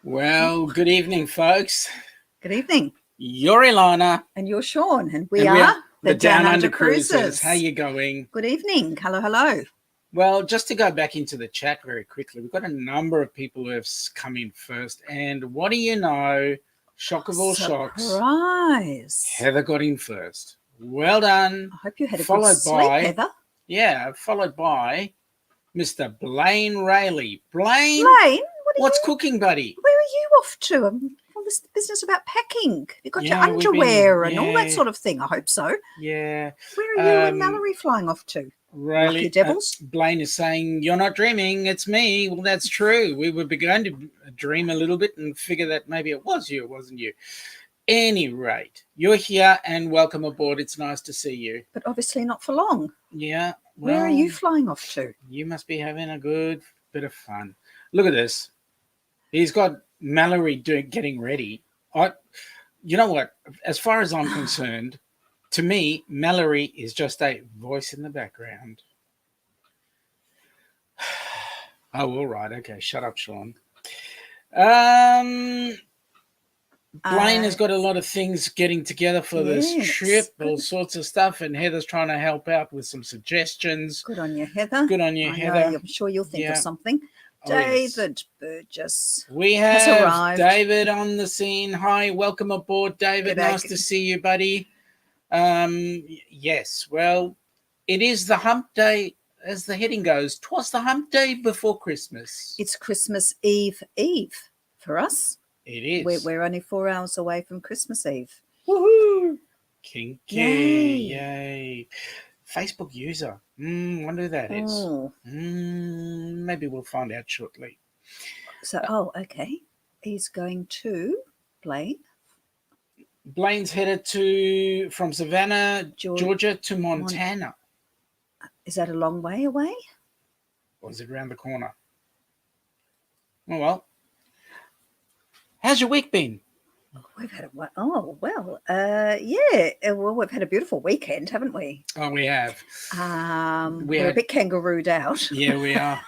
Well, good evening, folks. Good evening. You're Ilana. And you're Sean. And we are the Downunder Cruisers. How you going? Good evening. Hello, hello. Well, just to go back into the chat very quickly, we've got a number of people who have come in first. And what do you know? Shock of all shocks. Surprise. Heather got in first. Well done. I hope you had a good sleep, Heather. Yeah, followed by Mr. Blaine Rayleigh. Blaine? What's cooking, buddy? Where are you off to? All this business about packing. You've got your underwear and all that sort of thing. I hope so. Yeah. Where are you and Mallory flying off to? Rayleigh, Lucky devils. Blaine is saying, you're not dreaming, it's me. Well, that's true. We were beginning to dream a little bit and figure that maybe it was you, it wasn't you. Any rate, you're here and welcome aboard. It's nice to see you. But obviously not for long. Yeah. Well, where are you flying off to? You must be having a good bit of fun. Look at this. He's got Mallory getting ready. You know what? As far as I'm concerned, to me, Mallory is just a voice in the background. Oh, all right. Okay, shut up, Sean. Blaine has got a lot of things getting together for this trip, all sorts of stuff, and Heather's trying to help out with some suggestions. Good on you, Heather. Good on you, Heather. I'm sure you'll think of something. David Burgess. We have David on the scene. Hi, welcome aboard, David. Nice to see you, buddy. Yes, well, it is the hump day, as the heading goes. Twas the hump day before Christmas. It's Christmas Eve for us. It is. We're only 4 hours away from Christmas Eve. Woohoo! Kinky. Yay. Facebook user. Wonder who that is. Oh. Maybe we'll find out shortly. So, okay. He's going to Blaine. Blaine's headed from Savannah, Georgia to Montana. Is that a long way away? Or is it around the corner? Oh, well. How's your week been? We've had we've had a beautiful weekend, haven't we? Oh, we have. We're a bit kangarooed out. Yeah, we are.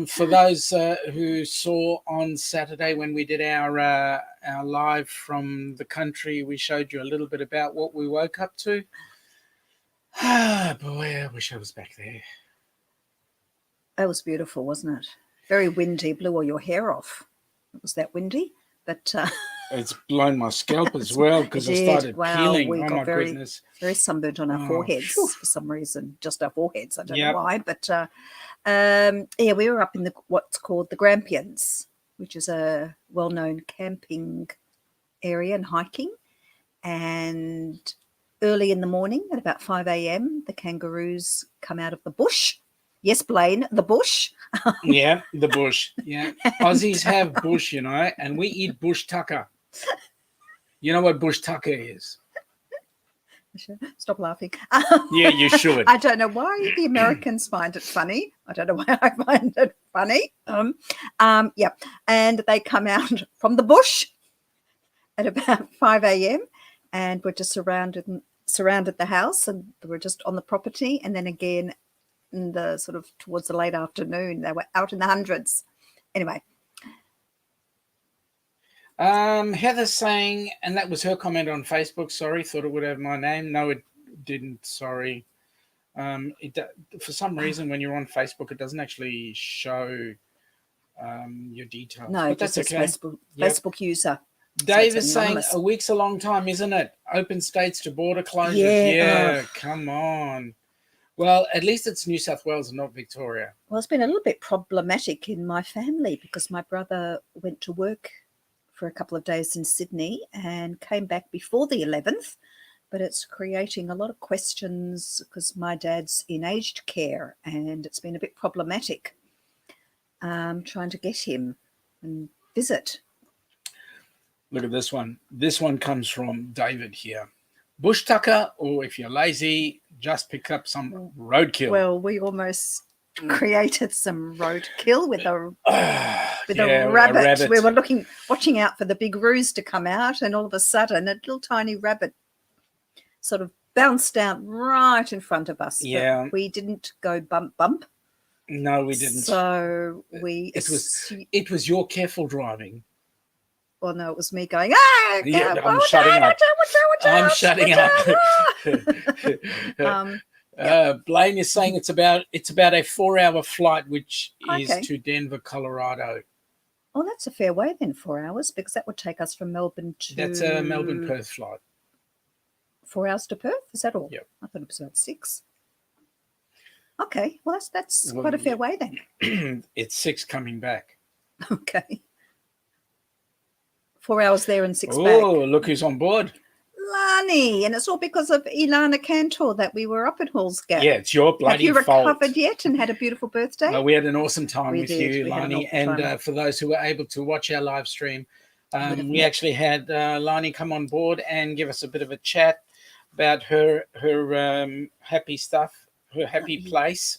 For those who saw on Saturday when we did our live from the country, we showed you a little bit about what we woke up to. Ah, boy, I wish I was back there. It was beautiful, wasn't it? Very windy, blew all your hair off. It was that windy, but it's blown my scalp as well because I started peeling. We got goodness. Very sunburnt on our foreheads for some reason. Just our foreheads. I don't know why, but we were up in what's called the Grampians, which is a well-known camping area and hiking. And early in the morning, at about 5 a.m., the kangaroos come out of the bush. Yes, Blaine, the bush. Yeah, the bush. Yeah. Aussies have bush, and we eat bush tucker. You know what bush tucker is? Stop laughing. Yeah, you should. I don't know why the Americans find it funny. I don't know why I find it funny. And they come out from the bush at about 5 a.m. and we're just surrounded the house, and we're just on the property, and then again in the sort of towards the late afternoon they were out in the hundreds. Anyway, Heather's saying, and that was her comment on Facebook, sorry, thought it would have my name. No, it didn't, sorry. For some reason when you're on Facebook it doesn't actually show your details. No, but that's okay. Facebook user. Dave is saying a week's a long time, isn't it? Open states to border closures. Yeah, come on. Well, at least it's New South Wales and not Victoria. Well, it's been a little bit problematic in my family because my brother went to work for a couple of days in Sydney and came back before the 11th, but it's creating a lot of questions because my dad's in aged care and it's been a bit problematic trying to get him and visit. Look at this one. This one comes from David here. Bush tucker, or if you're lazy, just pick up some roadkill. Well, we almost created some roadkill with a rabbit. A rabbit. We were watching out for the big roos to come out, and all of a sudden, a little tiny rabbit sort of bounced out right in front of us. Yeah, but we didn't go bump. No, we didn't. So it was your careful driving. Well, no, it was me going, I'm shutting up. I'm shutting up. Blaine is saying it's about a 4-hour flight, which is to Denver, Colorado. Oh, that's a fair way then, 4 hours, because that would take us from Melbourne to... That's a Melbourne-Perth flight. 4 hours to Perth? Is that all? Yep. I thought it was about 6. Okay, well, that's quite a fair way then. It's 6 coming back. Okay. 4 hours there and 6 back. Oh, look who's on board. Lani, and it's all because of Ilana Cantor that we were up at Halls Gap. Yeah, it's your bloody fault. Have you recovered yet and had a beautiful birthday? Well, we had an awesome time with you, Lani. And for those who were able to watch our live stream, we actually had Lani come on board and give us a bit of a chat about her happy stuff, her happy place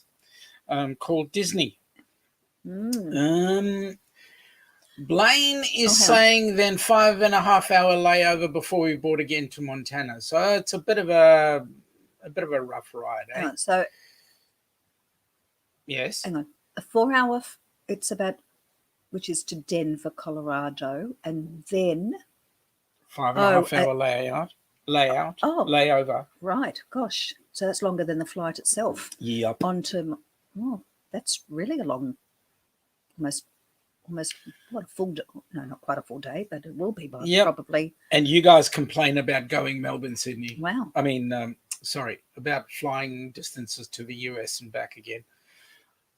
called Disney. Blaine is saying then 5.5-hour layover before we board again to Montana. So it's a bit of a rough ride. Eh? Hang on, so yes, hang on, a 4-hour. It's about, which is to Denver, Colorado, and then 5.5-hour layover. Right, gosh, so that's longer than the flight itself. Yep. That's really a long, almost what a full day. No, not quite a full day, but it will be probably. And you guys complain about going Melbourne, Sydney. Wow. I mean, about flying distances to the US and back again.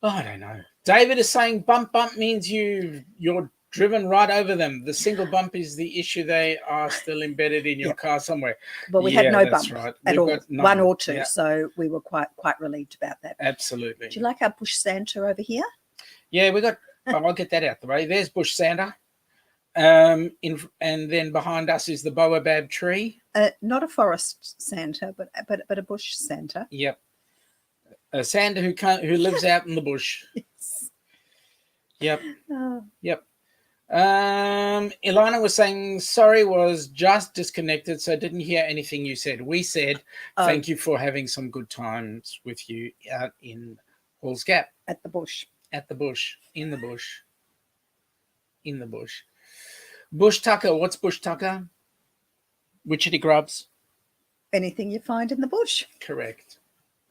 Oh, I don't know. David is saying bump means you're driven right over them. The single bump is the issue. They are still embedded in your car somewhere. Well, we had no bump at all, one or two. Yeah. So we were quite relieved about that. Absolutely. Do you like our bush Santa over here? Yeah, we got. I'll get that out the way. There's Bush Santa. And then behind us is the baobab tree. Not a forest Santa, but a bush Santa. Yep. A Santa who lives out in the bush. Yes. Yep. Yep. Ilana was saying, sorry, was just disconnected, so didn't hear anything you said. We said, thank you for having some good times with you out in Halls Gap. At the bush. At the bush. In the bush. In the bush. Bush tucker. What's bush tucker? Witchetty grubs. Anything you find in the bush. Correct.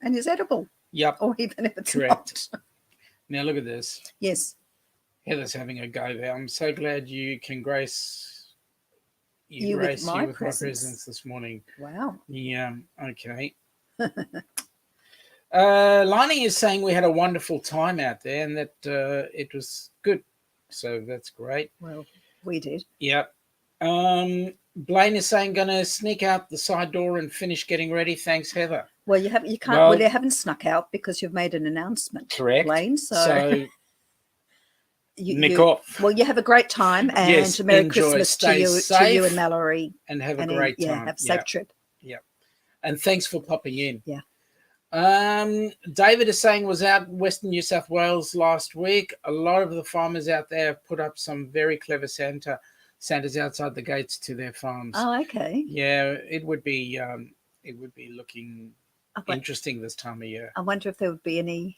And is edible. Yep. Or even if it's correct. not. Now look at this. Yes. Heather's having a go there. I'm so glad you can grace you with my presence this morning. Wow. Yeah. Okay. Lani is saying we had a wonderful time out there and that it was good. So that's great. Well, we did. Yep. Blaine is saying going to sneak out the side door and finish getting ready. Thanks, Heather. Well, you haven't snuck out because you've made an announcement. Correct. Blaine. So nick off. Well, you have a great time and yes, Merry Christmas to you and Mallory. And have a great time. Yeah, have a safe trip. Yep. And thanks for popping in. Yeah. David is saying was out in Western New South Wales last week. A lot of the farmers out there have put up some very clever Santas outside the gates to their farms. Oh, okay. Yeah, it would be looking interesting this time of year. I wonder if there would be any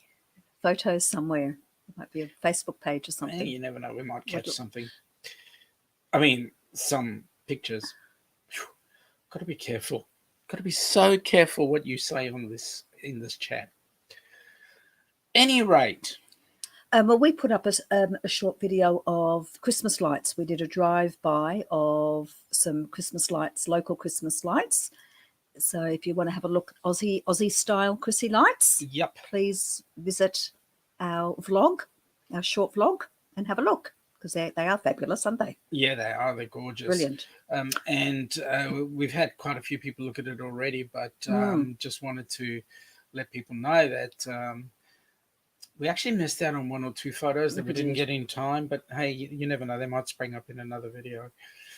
photos somewhere. It might be a Facebook page or something. You never know. We might catch something. I mean, some pictures. Got to be careful. Got to be so careful what you say on this in this chat. Any rate. Well, we put up a short video of Christmas lights. We did a drive-by of some Christmas lights, local Christmas lights. So if you want to have a look, Aussie style Chrissy lights, Yep. please visit our vlog, our short vlog, and have a look, because they are fabulous, aren't they? Yeah, they are. They're gorgeous. Brilliant. And we've had quite a few people look at it already, but just wanted to let people know that we actually missed out on one or two photos that we didn't get in time. But hey, you never know. They might spring up in another video.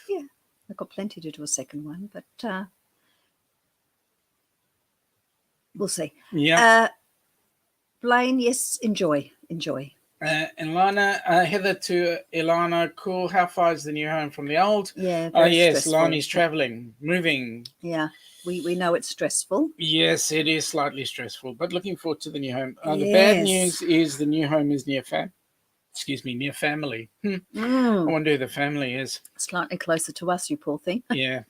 Yeah, I've got plenty to do a second one, but we'll see. Yeah. Blaine, yes, enjoy. And Lana, Heather to Ilana, cool. How far is the new home from the old? Yeah, yes, stressful. Lani's travelling, moving. Yeah, we know it's stressful. Yes, it is slightly stressful, but looking forward to the new home. The bad news is the new home is near family. I wonder who the family is. Slightly closer to us, you poor thing. Yeah.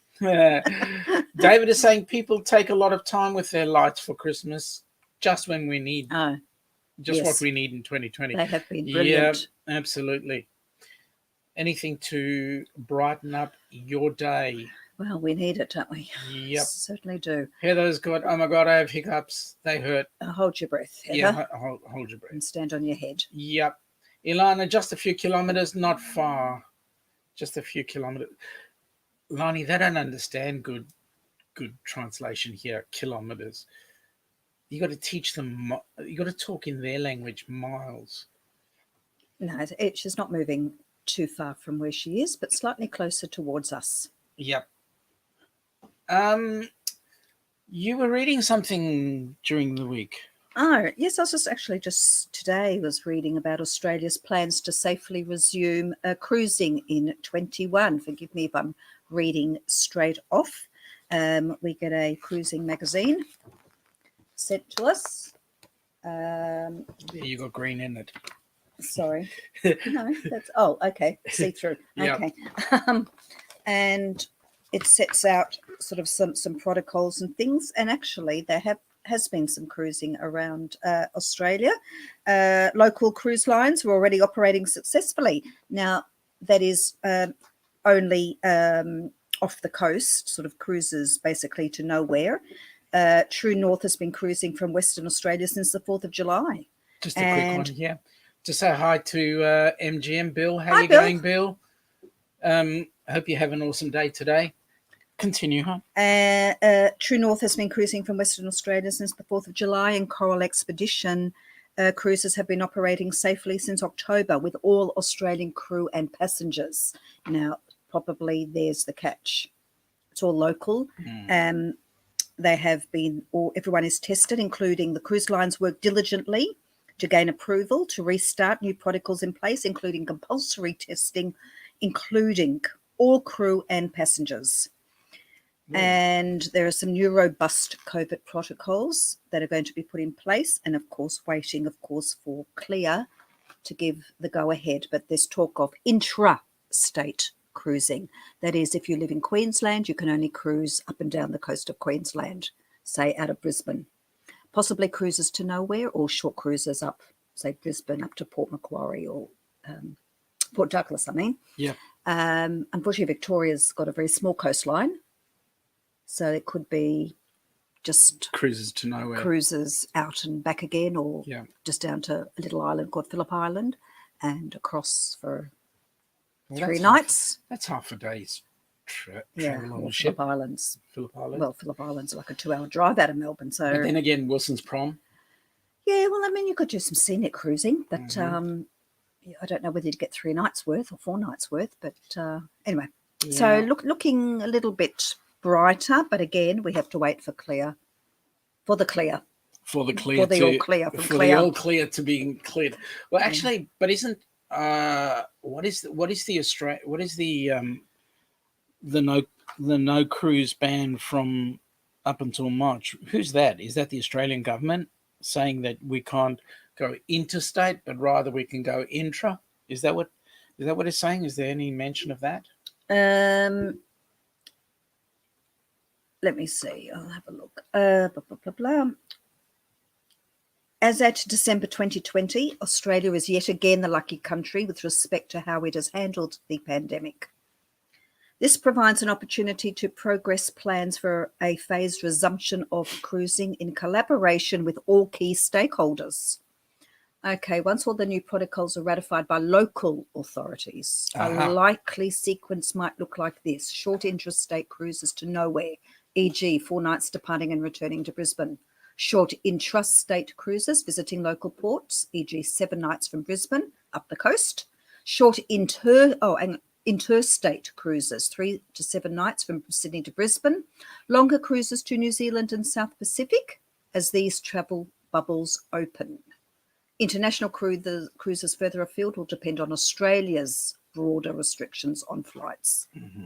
David is saying people take a lot of time with their lights for Christmas, just when we need what we need in 2020. They have been brilliant. Yeah, absolutely. Anything to brighten up your day. Well, we need it, don't we? Yep. Certainly do. Heather's got, oh my God, I have hiccups. They hurt. Hold your breath, Heather. Yeah, hold your breath. And stand on your head. Yep. Ilana, just a few kilometres, not far. Just a few kilometres. Lani, they don't understand good translation here, kilometres. You got to teach them, you got to talk in their language, miles. No, she's not moving too far from where she is, but slightly closer towards us. Yep. You were reading something during the week. Oh, yes, I was just today was reading about Australia's plans to safely resume cruising in 21. Forgive me if I'm reading straight off. We get a cruising magazine sent to us. You got green in it. Sorry. No, that's, okay, see-through. Yep. Okay. And it sets out sort of some protocols and things, and actually there has been some cruising around Australia. Local cruise lines were already operating successfully. Now, that is only off the coast, sort of cruises basically to nowhere. True North has been cruising from Western Australia since the 4th of July. Just a quick one, yeah. To say hi to MGM, Bill. How Hi, you Bill. going, Bill? I hope you have an awesome day today. Continue, huh? True North has been cruising from Western Australia since the 4th of July, and Coral Expedition cruises have been operating safely since October with all Australian crew and passengers. Now, probably there's the catch. It's all local. They have been, everyone is tested, including the cruise lines work diligently to gain approval to restart new protocols in place, including compulsory testing, including all crew and passengers. And there are some new robust COVID protocols that are going to be put in place, and of course waiting, for CLIA to give the go-ahead. But there's talk of intra-state cruising. That is, if you live in Queensland, you can only cruise up and down the coast of Queensland, say out of Brisbane. Possibly cruises to nowhere, or short cruises up, say Brisbane, up to Port Macquarie or Port Douglas, Yeah. Unfortunately, Victoria's got a very small coastline, so it could be just Cruises to nowhere. Cruises out and back again, or just down to a little island called Phillip Island and across for 3 nights. That's half a day's trip. On the ship. Phillip Islands. Well, Phillip Islands are like a 2-hour drive out of Melbourne. So, but then again, Wilson's Prom. Yeah, well, you could do some scenic cruising, but I don't know whether you'd get 3 nights worth or 4 nights worth. But anyway, so looking a little bit brighter, but again, we have to wait for CLIA. For the all clear to be cleared. Well, actually, but isn't what is the no cruise ban from up until March? Who's that? Is that the Australian government saying that we can't go interstate, but rather we can go intra? Is that what it's saying? Is there any mention of that? Let me see. I'll have a look. Blah, blah, blah, blah. As at December 2020, Australia is yet again the lucky country with respect to how it has handled the pandemic. This provides an opportunity to progress plans for a phased resumption of cruising in collaboration with all key stakeholders. Okay, once all the new protocols are ratified by local authorities, a likely sequence might look like this. Short intrastate cruises to nowhere, e.g. 4 nights departing and returning to Brisbane. Short intrastate cruises visiting local ports, e.g. 7 nights from Brisbane up the coast. Short interstate cruises, 3 to 7 nights from Sydney to Brisbane. Longer cruises to New Zealand and South Pacific as these travel bubbles open. International cruises further afield will depend on Australia's broader restrictions on flights. Mm-hmm.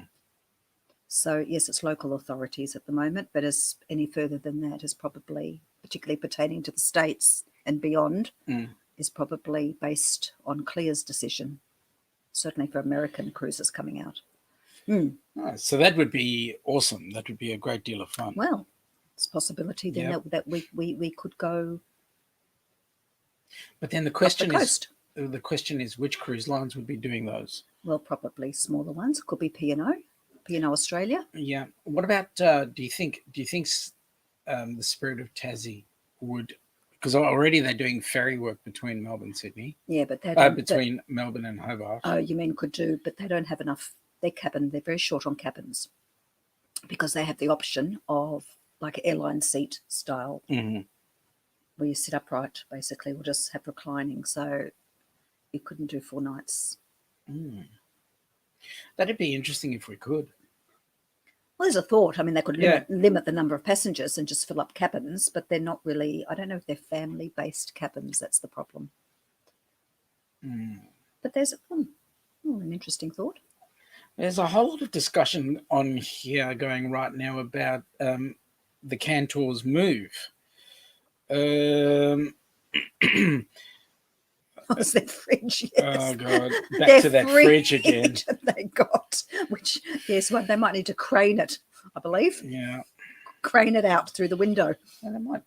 So, yes, it's local authorities at the moment, but as any further than that is probably, particularly pertaining to the States and beyond, is probably based on CLIA's decision, certainly for American cruises coming out. So that would be awesome. That would be a great deal of fun. Well, it's a possibility then that we could go. But then the question is which cruise lines would be doing those? Well, probably smaller ones. Could be P&O Australia. Yeah. What about? Do you think the Spirit of Tassie would? Because already they're doing ferry work between Melbourne and Sydney. Yeah, but they between Melbourne and Hobart. Oh, you mean could do? But they don't have enough. They're very short on cabins because they have the option of like airline seat style. Mm-hmm. Where you sit upright, basically, we'll just have reclining. So you couldn't do 4 nights. That'd be interesting if we could. Well, there's a thought. I mean, they could limit the number of passengers and just fill up cabins, but they're not really, I don't know if they're family-based cabins. That's the problem. But there's an interesting thought. There's a whole lot of discussion on here going right now about the Cantor's move. It's their fridge, yes. Oh, God. Back to that fridge again. They got, which, yes, well, they might need to crane it, I believe. Yeah. Crane it out through the window. Well, they might.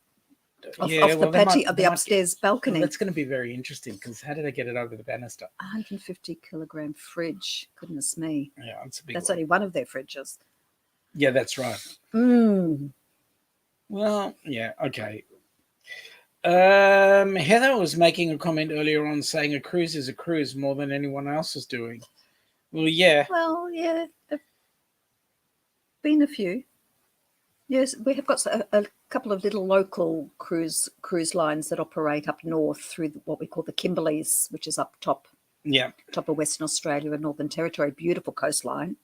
Off the patio of the upstairs balcony. Well, that's going to be very interesting because how did they get it over the banister? 150-kilogram fridge. Goodness me. Yeah, that's a big That's one. only one of their fridges. Yeah, that's right. Well, yeah, okay. Heather was making a comment earlier on saying a cruise is a cruise more than anyone else is doing. Well, yeah. Well, yeah, there've been a few. Yes, we have got a couple of little local cruise lines that operate up north through what we call the Kimberleys, which is up top. Yeah. Top of Western Australia and Northern Territory. Beautiful coastline.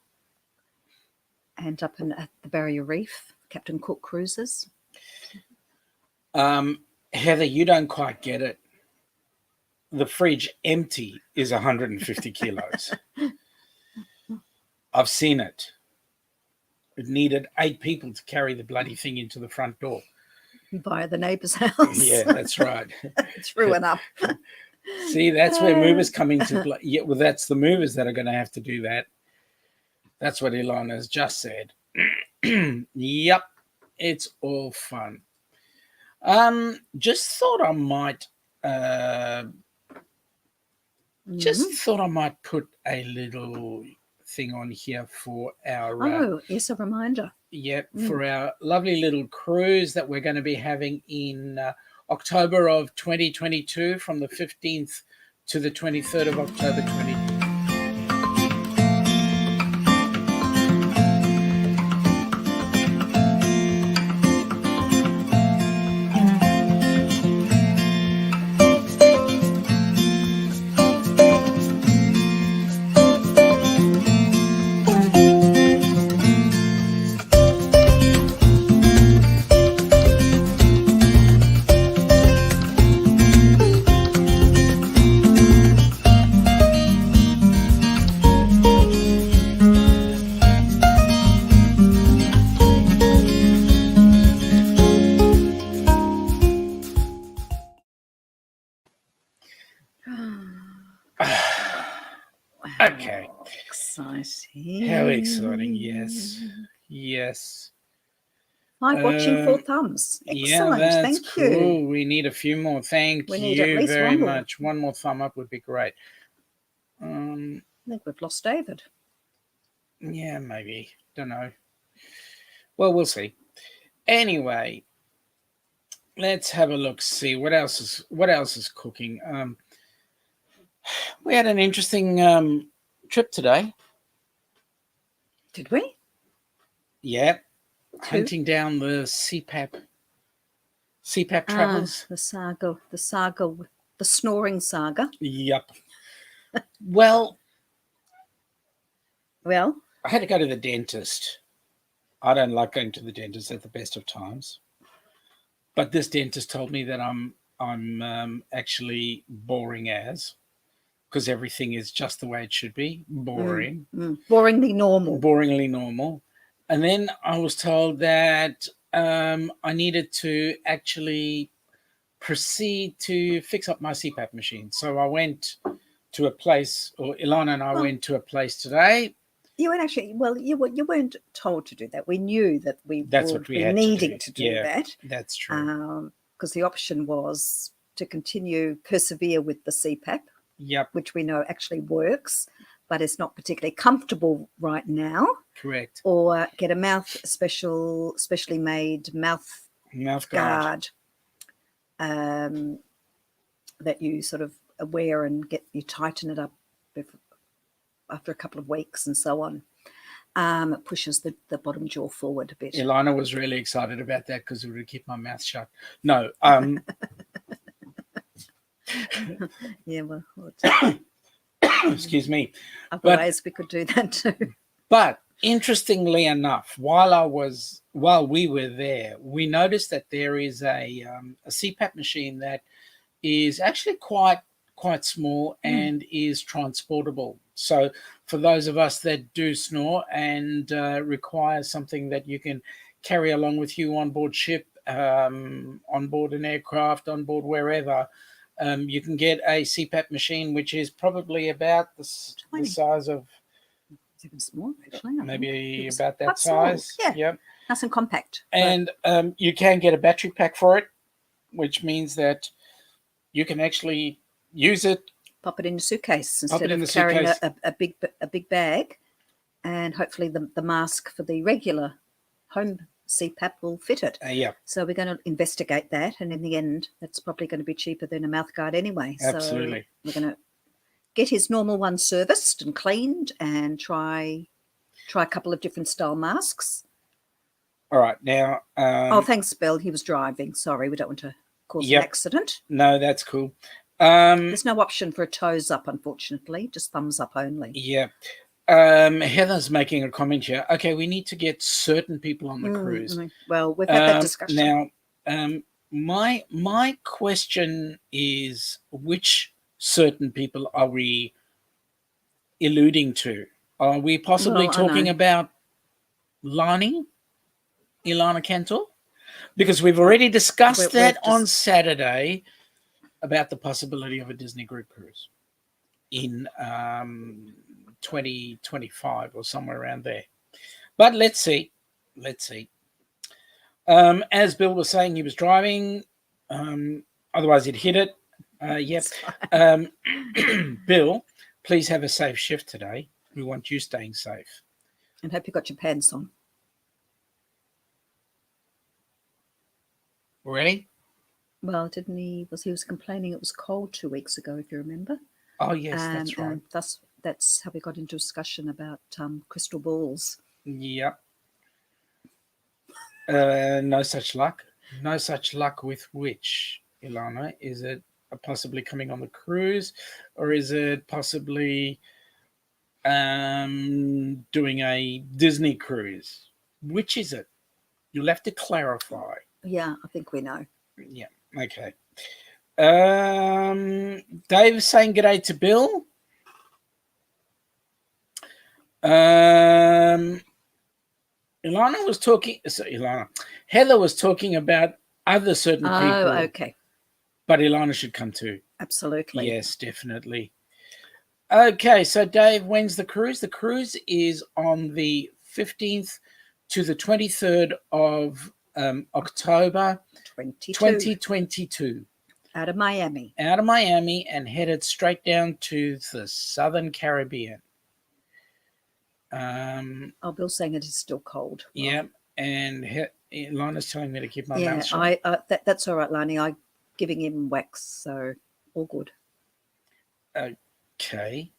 And up at the Barrier Reef, Captain Cook Cruises. Heather, you don't quite get it. The fridge empty is 150 kilos. I've seen it. It needed 8 people to carry the bloody thing into the front door. Via the neighbour's house. Yeah, that's right. True enough. See, that's where movers come into play. Yeah, well, that's the movers that are going to have to do that. That's what Ilana has just said. Yep, it's all fun. Just thought I might put a little thing on here for our yes, a reminder. For our lovely little cruise that we're going to be having in October of 2022 from the 15th to the 23rd of October 2022. Okay. Exciting. How exciting, yes. Yes. 5 watching, 4 thumbs. Excellent. Yeah, that's Thank cool. you. We need a few more. Thank We need at you least very one more. much. One more thumb up would be great. I think we've lost David. Yeah, maybe. Don't know. Well, we'll see. Anyway, let's have a look. See what else is cooking. We had an interesting trip today. Did we? Yeah, hunting down the CPAP travels. The snoring saga. Yep. Well, I had to go to the dentist. I don't like going to the dentist at the best of times, but this dentist told me that I'm actually boring because everything is just the way it should be. Boring. Boringly normal. Boringly normal. And then I was told that I needed to actually proceed to fix up my CPAP machine. So I went to a place, or Ilana and I went to a place today. You weren't actually, you weren't told to do that. We knew that we would be had needing to do that. That's true. Because the option was to persevere with the CPAP, which we know actually works, but it's not particularly comfortable right now. Correct. Or get a specially made mouth guard that you sort of wear and you tighten it up after a couple of weeks and so on. It pushes the bottom jaw forward a bit. Ilana was really excited about that because it would keep my mouth shut. No. Yeah, well. Excuse me. Other ways we could do that too. But interestingly enough, while we were there, we noticed that there is a CPAP machine that is actually quite small and is transportable. So for those of us that do snore and require something that you can carry along with you on board ship, on board an aircraft, on board wherever, you can get a CPAP machine, which is probably about the size of... It's even smaller, actually. Maybe about that size. Small. Yeah. Yep. Nice and compact. And you can get a battery pack for it, which means that you can actually use it. Pop it in your suitcase instead of carrying a big bag, and hopefully the mask for the regular home CPAP will fit it. So we're going to investigate that, and in the end, that's probably going to be cheaper than a mouth guard anyway. Absolutely. So we're going to get his normal one serviced and cleaned, and try a couple of different style masks. All right, now. Thanks, Bill. He was driving. Sorry, we don't want to cause an accident. No, that's cool. There's no option for a toes up, unfortunately, just thumbs up only. Yeah. Heather's making a comment here. Okay, we need to get certain people on the cruise. Well, we've had that discussion. Now, my question is, which certain people are we alluding to? Are we possibly talking about Ilana Cantor? Because we've already discussed that on Saturday about the possibility of a Disney group cruise in 2025 or somewhere around there. But let's see. As Bill was saying, he was driving. Otherwise, he'd hit it. Yep. Bill, please have a safe shift today. We want you staying safe. And hope you got your pants on. Ready? Well, didn't he? He was complaining it was cold 2 weeks ago, if you remember. Oh, yes, that's right. That's how we got into discussion about crystal balls. Yep. No such luck. No such luck with which, Ilana? Is it possibly coming on the cruise, or is it possibly doing a Disney cruise? Which is it? You'll have to clarify. Yeah, I think we know. Yeah, okay. Dave saying g'day to Bill. Heather was talking about other certain people. Oh, okay. But Ilana should come too. Absolutely. Yes, definitely. Okay, so Dave, when's the cruise? The cruise is on the 15th to the 23rd of October 22. 2022. Out of Miami. Out of Miami and headed straight down to the Southern Caribbean. Bill's saying it is still cold. Yeah, and Lana's telling me to keep my mouth shut. That's all right, Lani. I'm giving him wax, so all good. Okay.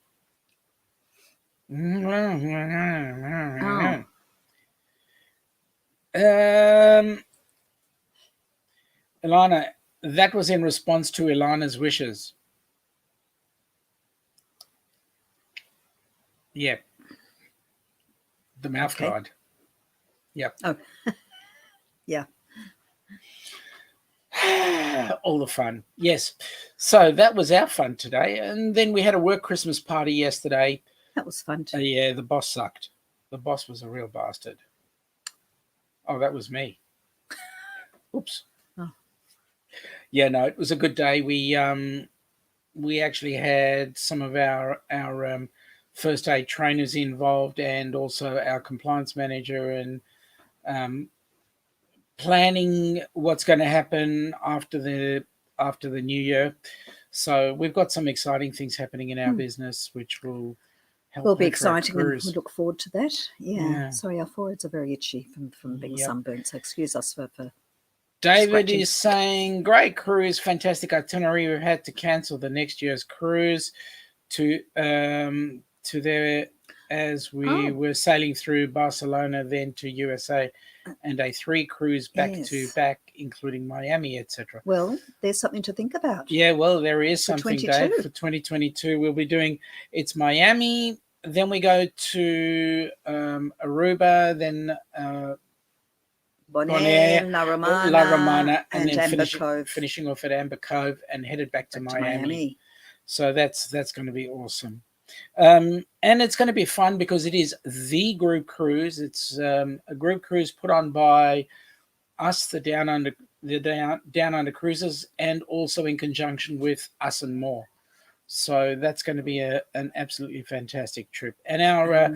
Ilana, that was in response to Ilana's wishes. Yep. The mouth guard. Yep. Oh. Yeah. All the fun. Yes. So that was our fun today. And then we had a work Christmas party yesterday. That was fun too. Yeah, the boss sucked. The boss was a real bastard. Oh, that was me. Oops. Oh. Yeah, no, it was a good day. We actually had some of our first aid trainers involved, and also our compliance manager, and planning what's going to happen after the new year. So we've got some exciting things happening in our business, which will be exciting, and we look forward to that. Yeah. Sorry, our foreheads are very itchy from being sunburnt, so excuse us for David scratching. is saying, great cruise, fantastic itinerary. We've had to cancel the next year's cruise to there as we were sailing through Barcelona, then to USA, and a 3 cruise back to back, including Miami, etc. Well, there's something to think about. Yeah, well, there is something, Dave. For 2022, we'll be doing, it's Miami, then we go to Aruba, then Bonaire, La Romana, and then finishing off at Amber Cove and headed back to Miami. So that's going to be awesome. And it's going to be fun because it is the group cruise. It's a group cruise put on by us, the Downunder Cruisers, and also in conjunction with Us and More. So that's going to be an absolutely fantastic trip. And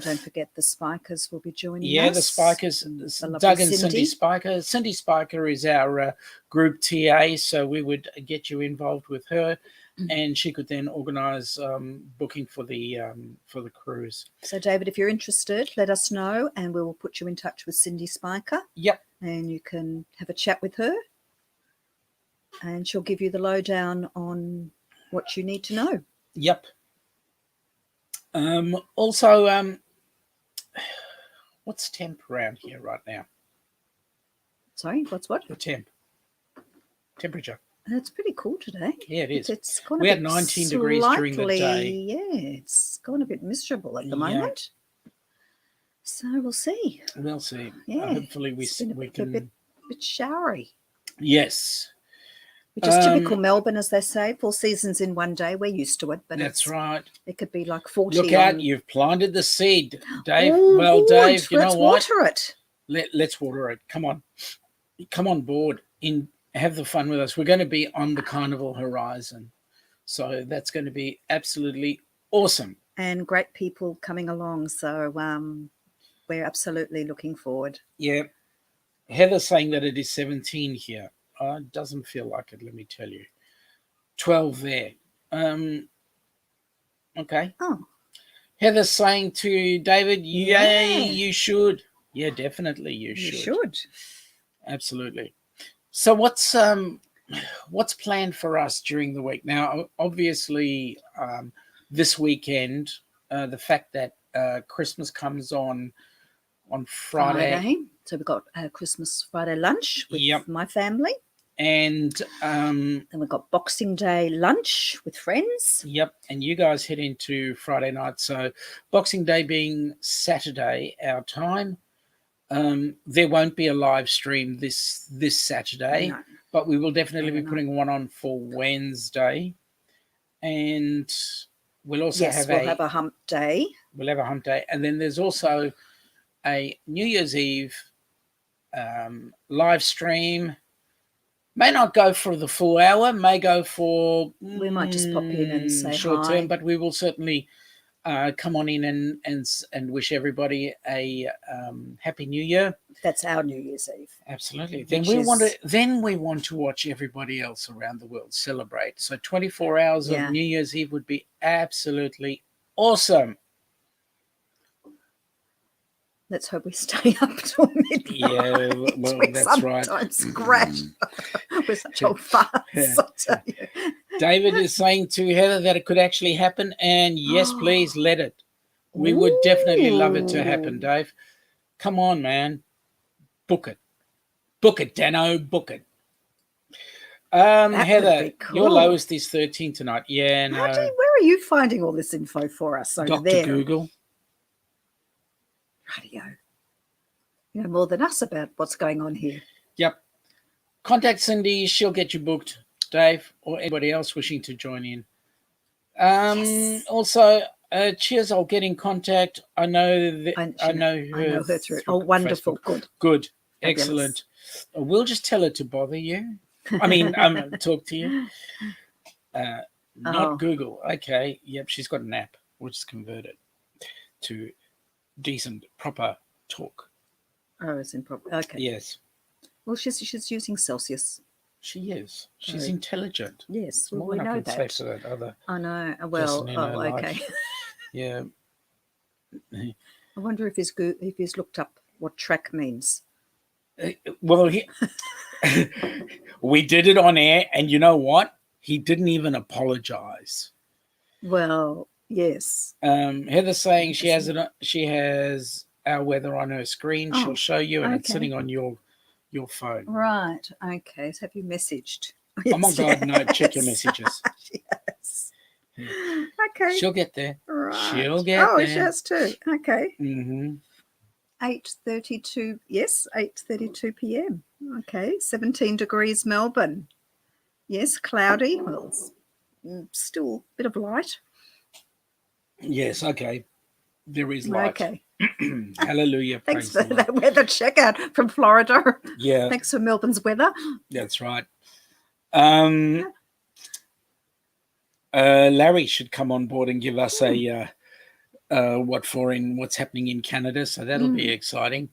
don't forget the Spikers will be joining us. Yeah, the Spikers, Doug and Cindy Spiker. Cindy Spiker is our group TA, so we would get you involved with her, and she could then organise booking for the cruise. So, David, if you're interested, let us know, and we will put you in touch with Cindy Spiker. Yep. And you can have a chat with her, and she'll give you the lowdown on what you need to know. Yep. Also, what's temp around here right now? Sorry, what's what? The temperature. It's pretty cool today. Yeah, it is. It's gone we had 19 degrees during the day. Yeah, it's gone a bit miserable at the moment. So we'll see. We'll see. Yeah. Hopefully we can. A bit showery. Yes. Which is typical Melbourne, as they say. 4 seasons in one day. We're used to it, but that's right. It could be like 40. Look out! You've planted the seed, Dave. Oh, well, good. Dave, you know what? Let's water it. Let's water it. Come on board. Have the fun with us. We're going to be on the Carnival Horizon, so that's going to be absolutely awesome. And great people coming along. So we're absolutely looking forward. Yeah, Heather's saying that it is 17 here. It doesn't feel like it, let me tell you. 12 there. Okay. Oh. Heather's saying to David, yay, you should. Yeah, definitely you should. You should. Absolutely. So what's planned for us during the week? Now, obviously, this weekend, the fact that Christmas comes on Friday. So we've got Christmas Friday lunch with my family. And then we've got Boxing Day lunch with friends. Yep. And you guys head into Friday night. So Boxing Day being Saturday, our time. There won't be a live stream this Saturday, but we will definitely be putting one on for Wednesday. And we'll also have a hump day. We'll have a hump day. And then there's also a New Year's Eve live stream. May not go for the full hour, may go for... We might just pop in and say short hi. term, but we will certainly come on in and wish everybody a happy New Year. That's our New Year's Eve. Absolutely. Then we want to watch everybody else around the world celebrate. So 24 hours of New Year's Eve would be absolutely awesome. Let's hope we stay up till midnight. Yeah, well, that's right. Sometimes crash. We're such old farts, I'll tell you. David is saying to Heather that it could actually happen, and yes, please let it. We would definitely love it to happen, Dave. Come on, man. Book it. Book it, Dano. Book it. Heather, cool. Your lowest is 13 tonight. Yeah, no. Where are you finding all this info for us over Dr. there? Google. Radio. You know more than us about what's going on here. Yep. Contact Cindy. She'll get you booked, Dave, or anybody else wishing to join in. Yes. Also, cheers. I'll get in contact. I know her through. Oh, wonderful. Facebook. Good. Excellent. We'll just tell her to bother you. I mean, talk to you. Not Google. Okay. Yep. She's got an app. We'll just convert it to decent, proper talk. Oh, it's improper. Okay. Yes. Well, she's using Celsius. She is. She's intelligent. Yes, well, we know that. Say for that other I know. Well, okay. Yeah. I wonder if he's looked up what track means. Well, we did it on air, and you know what? He didn't even apologize. Well, yes. Heather's saying she has our weather on her screen. She'll show you, and it's sitting on your phone. Right. Okay. So have you messaged? Oh my God, no! Check your messages. Yes. Yeah. Okay. She'll get there. Right. She'll get there. Oh, she has too. Okay. 8:32. Yes, 8:32 p.m. Okay. 17 degrees Melbourne. Yes, cloudy. Well, it's still a bit of light. Yes. Okay. There is light. Okay. Hallelujah. Thanks for that weather check out from Florida. Yeah. Thanks for Melbourne's weather. That's right. Larry should come on board and give us what's happening in Canada. So that'll be exciting.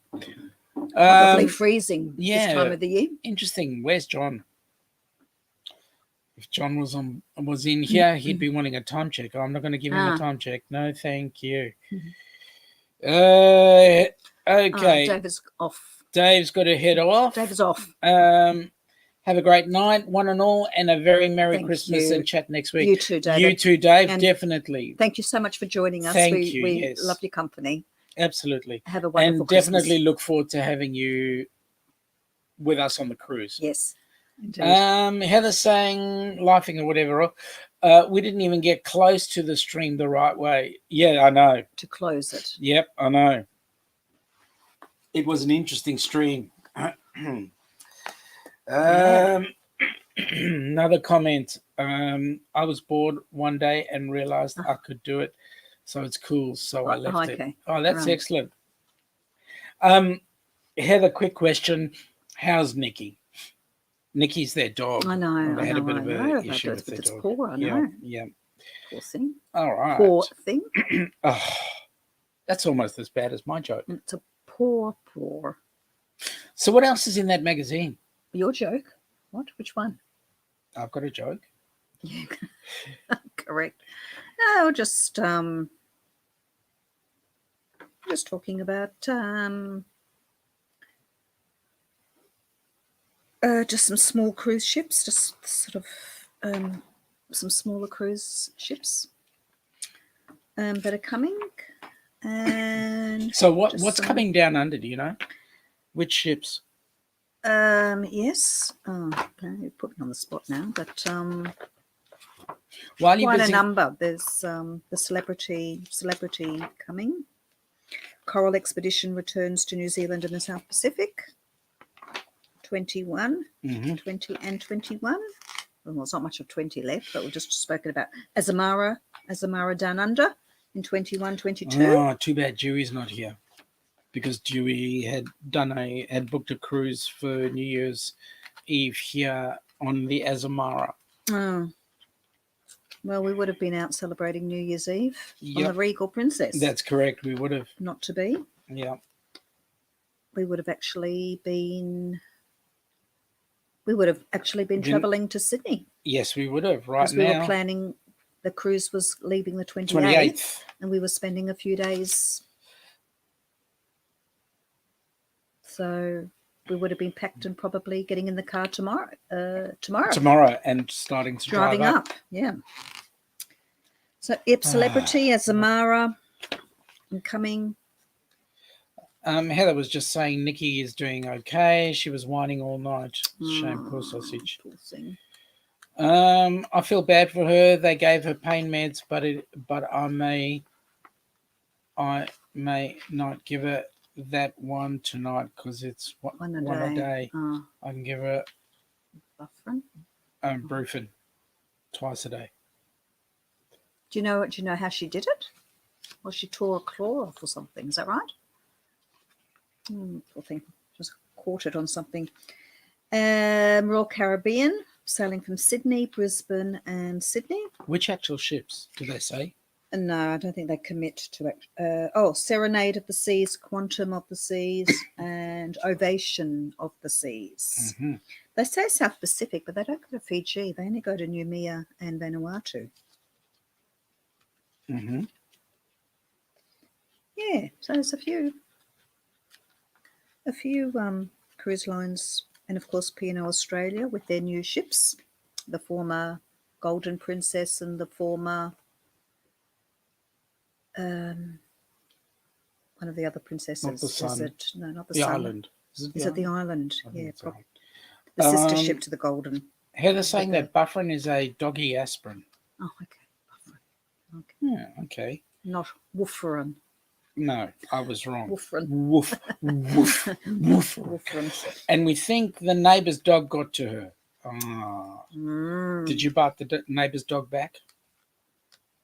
Probably freezing this time of the year. Interesting. Where's John? If John was in here, he'd be wanting a time check. I'm not going to give him a time check. No, thank you. Okay. David's off. Dave's got to head off. David's off. Have a great night, one and all, and a very Merry Christmas and chat next week. You too, David. You too, Dave, and definitely. Thank you so much for joining us. Thank you. We love your company. Absolutely. Have a wonderful And definitely Christmas. Look forward to having you with us on the cruise. Yes. Indeed. Heather's saying, laughing or whatever, we didn't even get close to the stream the right way. Yeah, I know. To close it. Yep, I know. It was an interesting stream. Another comment. I was bored one day and realized I could do it, so it's cool. So I left it. Oh, that's excellent. Heather, quick question: how's Nikki? Nikki's their dog. I know. They had a bit of an issue with their dog. Poor, I know. Yeah. Poor thing. All right. Poor thing. Oh, that's almost as bad as my joke. It's a poor. So what else is in that magazine? Your joke? What? Which one? I've got a joke. Yeah. Correct. No, just talking about just some small cruise ships, just sort of some smaller cruise ships that are coming. And so what's coming down under? Do you know? Which ships? Yes. Oh, okay, you put me on the spot now, but While you're quite busy... a number. There's the celebrity coming. Coral Expedition returns to New Zealand and the South Pacific. 21, 20 and 21. Well, it's not much of 20 left, but we've just spoken about Azamara Down Under in 21, 22. Oh, too bad Dewey's not here, because Dewey had booked a cruise for New Year's Eve here on the Azamara. Oh. Well, we would have been out celebrating New Year's Eve on Yep. the Regal Princess. That's correct. We would have. Not to be. Yeah. We would have actually been travelling to Sydney. Yes, we would have. Right Because we now. were planning, the cruise was leaving the 28th, 28th. and we were spending a few days. So we would have been packed and probably getting in the car tomorrow. Tomorrow and starting to Driving drive up. Yeah. So, yep, Celebrity, Azamara, and coming. Heather was just saying Nikki is doing okay. She was whining all night. Shame, poor sausage. Poor thing. I feel bad for her. They gave her pain meds, but I may not give her that one tonight because it's one a day. I can give her Brufen twice a day. Do you know how she did it? Well, she tore a claw off or something. Is that right? Poor thing. Just caught it on something. Royal Caribbean, sailing from Sydney, Brisbane, and Sydney. Which actual ships do they say? No, I don't think they commit to it. Serenade of the Seas, Quantum of the Seas, and Ovation of the Seas. Mm-hmm. They say South Pacific, but they don't go to Fiji. They only go to Noumea and Vanuatu. Mm-hmm. Yeah, so there's a few cruise lines, and of course P&O Australia with their new ships, the former Golden Princess and the former one of the other princesses. Not the Sun. Is it? No, not the The Sun. Island. Is it the Island? Yeah, Right. the sister ship to the Golden. Heather's saying that Buffering is a doggy aspirin. Oh, okay. Okay. Yeah, okay. Not Wooferin. No, I was wrong. Wooferin. Woof, woof, woof. Wooferin. And we think the neighbour's dog got to her. Oh. Did you bite the neighbour's dog back?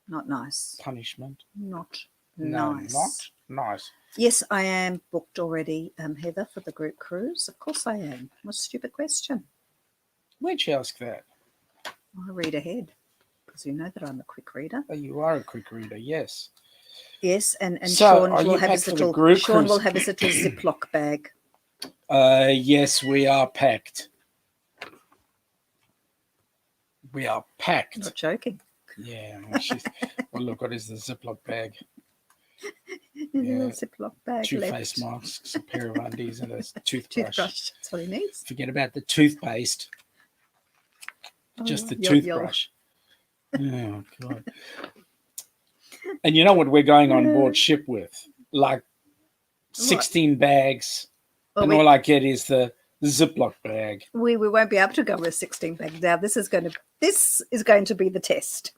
Not nice. Punishment. Not No, nice. not nice. Yes, I am booked already, Heather, for the group cruise. Of course I am. What a stupid question. Where'd you ask that? I read ahead because you know that I'm a quick reader. Oh, you are a quick reader, yes. Yes, and So, Sean will have his little Ziploc bag. Yes, we are packed. We are packed. Not joking. Yeah. Well, look, what is the Ziploc bag? Little Ziploc bag 2 left. face masks, a pair of undies, and a toothbrush. That's what he needs. Forget about the toothpaste. Just the Yo. toothbrush. Oh, God. And you know what we're going on board ship with? Like 16 bags. All I get is the Ziploc bag. We won't be able to go with 16 bags now. This is going to be the test.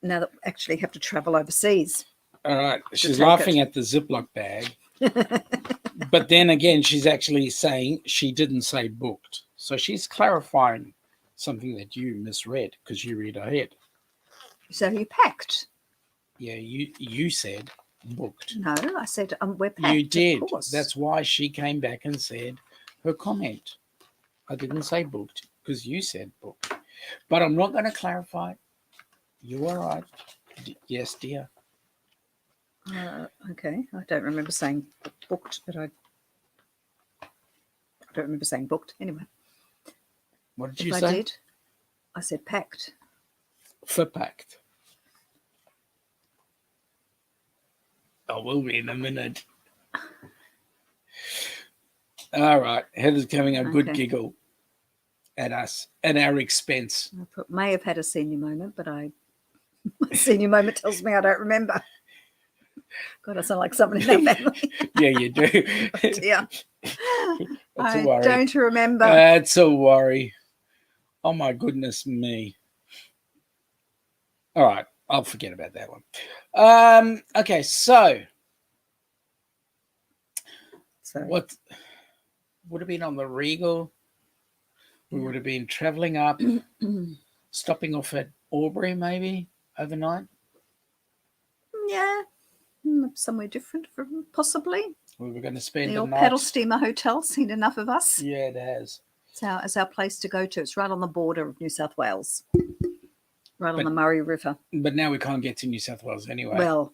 Now that we actually have to travel overseas. All right. She's laughing at the Ziploc bag. But then again, she's actually saying she didn't say booked. So she's clarifying something that you misread because you read ahead. So you packed? Yeah, you said booked. No, I said we're packed. You did. Of course. That's why she came back and said her comment. I didn't say booked because you said booked. But I'm not going to clarify. You are right. Yes, dear. Okay. I don't remember saying booked, but I don't remember saying booked. Anyway. What did you say? I did. I said packed. For packed. I will be in a minute. All right. Heather's having a good giggle at us, at our expense. I may have had a senior moment, but my senior moment tells me I don't remember. God, I sound like someone in that family. Yeah, you do. Yeah. I don't remember. That's a worry. Oh, my goodness me. All right. I'll forget about that one. Okay, so what would have been on the Regal? We would have been travelling up, stopping off at Albury maybe overnight. Yeah, somewhere different, possibly. We were going to spend the old night. Paddle Steamer Hotel. Seen enough of us. Yeah, it has. It's our place to go to. It's right on the border of New South Wales. Right on the Murray River. But now we can't get to New South Wales anyway. Well,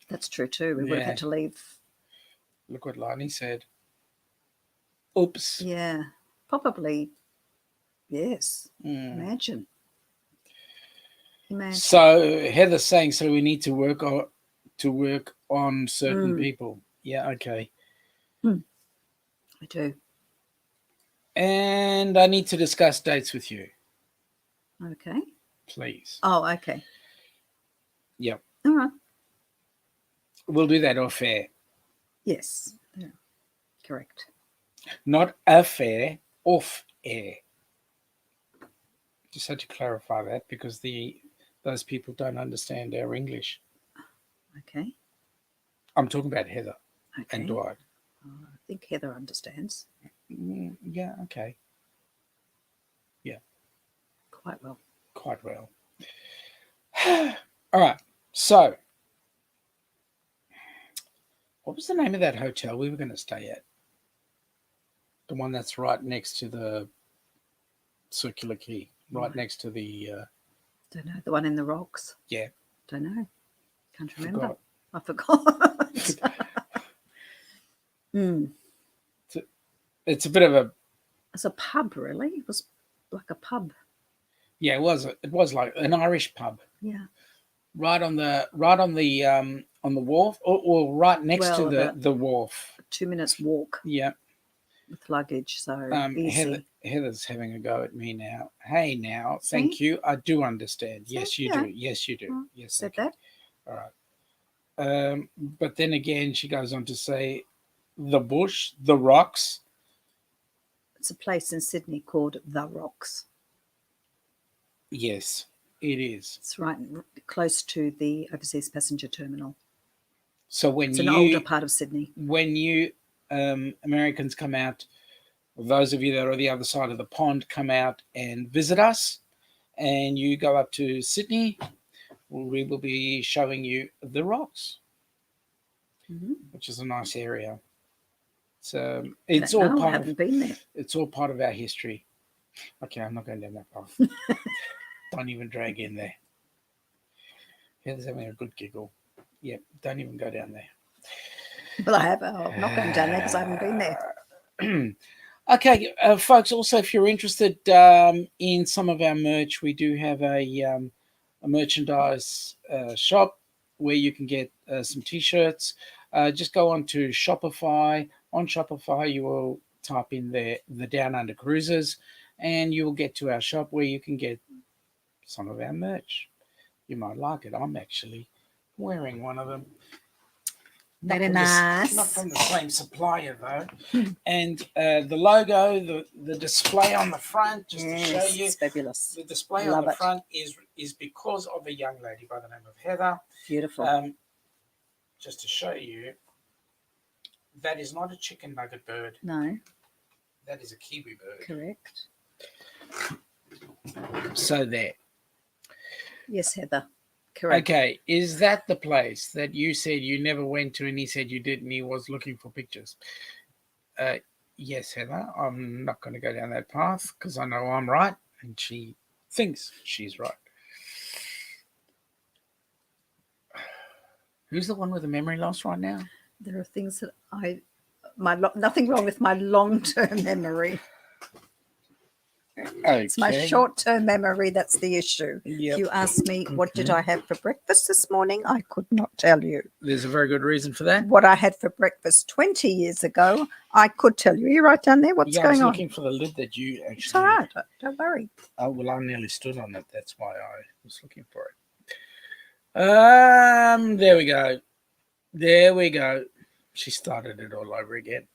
that's true too. We would have had to leave. Look what Lani said. Oops. Yeah, probably. Yes. Imagine. So Heather's saying, so we need to work on certain people. Yeah, okay. I do. And I need to discuss dates with you. Okay. Please. Oh, okay. Yep. All right. We'll do that off air. Yes. Yeah. Correct. Not affair, off air. Just had to clarify that because those people don't understand our English. Okay. I'm talking about Heather and Dwight. I think Heather understands. Yeah, okay. Yeah. Quite well. Quite well. All right. So, what was the name of that hotel we were going to stay at? The one that's right next to the Circular Quay, right next to the... Don't know. The one in the rocks? Yeah. Don't know. Can't remember. I forgot. It's a bit of a... It's a pub, really. It was like a pub. Yeah, it was. It was like an Irish pub. Yeah. Right on the wharf, or right next to the wharf. 2 minutes walk. Yeah. With luggage, so easy. Heather's having a go at me now. Hey, now, thank you. I do understand. Yes, you do. Yes, you do. Well, yes, said that. All right. But then again, she goes on to say, the bush, the rocks. It's a place in Sydney called The Rocks. Yes, it is. It's right close to the overseas passenger terminal. So it's an older part of Sydney. When you Americans come out, those of you that are on the other side of the pond come out and visit us, and you go up to Sydney, we will be showing you the rocks, which is a nice area. So it's all part. I haven't been there. It's all part of our history. Okay, I'm not going down that path. Don't even drag in there. Heather's having a good giggle. Yeah, don't even go down there. Well, I'm not going down there because I haven't been there. Okay, folks, also, if you're interested in some of our merch, we do have a merchandise shop where you can get some T-shirts. Just go on to Shopify. On Shopify, you will type in the Downunder Cruisers, and you will get to our shop where you can get some of our merch. You might like it. I'm actually wearing one of them. Very nice. Not from the same supplier, though. And the logo, the display on the front, just to show you. It's fabulous. The display on the front is because of a young lady by the name of Heather. Beautiful. Just to show you, that is not a chicken nugget bird. No. That is a kiwi bird. Correct. So there. Yes, Heather. Correct. Okay, is that the place that you said you never went to and he said you did and he was looking for pictures? Yes, Heather, I'm not going to go down that path because I know I'm right and she thinks she's right. Who's the one with the memory loss right now? There are things that nothing wrong with my long-term memory. Okay. It's my short-term memory that's the issue. Yep. If you ask me, what did I have for breakfast this morning? I could not tell you. There's a very good reason for that. What I had for breakfast 20 years ago, I could tell you. You're right down there. What's going on? I was looking for the lid that you actually... It's all right. Don't worry. Oh, well, I nearly stood on it. That's why I was looking for it. There we go. There we go. She started it all over again.